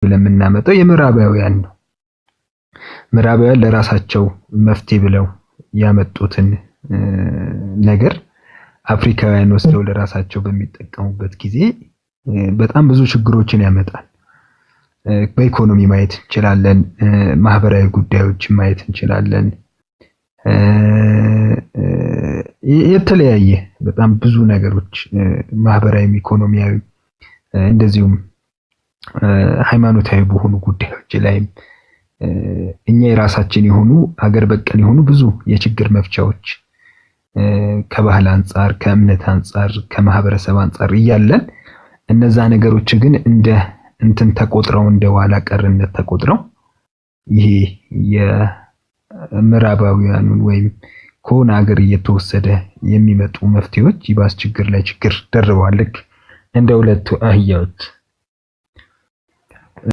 ብለን የምናመጣው የምዕራባውያን ነው። ምዕራባውያን ለራሳቸው መፍትሄ ብለው ያመጡትን ነገር አፍሪካውያን ወስደው ለራሳቸው በሚጠቀሙበት ጊዜ በጣም ብዙ ችግሮችን ያመጣል። በኢኮኖሚ ማየት እንችላለን፣ ማህበራዊ ጉዳዮችን ማየት እንችላለን። የተለያየ በጣም ብዙ ነገሮች ማህበራዊ፣ ኢኮኖሚያዊ እንደዚሁም ሃይማኖታዊ በሆኑ ጉዳዮች ላይ እኛ የራሳችን የሆኑ ሀገር በቀል የሆኑ ብዙ የችግር መፍቻዎች ከባህል አንፃር፣ ከእምነት አንፃር፣ ከማህበረሰብ አንፃር እያለን እነዛ ነገሮች ግን እንደ እንትን ተቆጥረው እንደ ኋላ ቀርነት ተቆጥረው ይሄ የምዕራባውያኑን ወይም ከሆነ ሀገር እየተወሰደ የሚመጡ መፍትሄዎች ይባስ ችግር ላይ ችግር ደርበዋል። ልክ እንደ ሁለቱ አህያዎች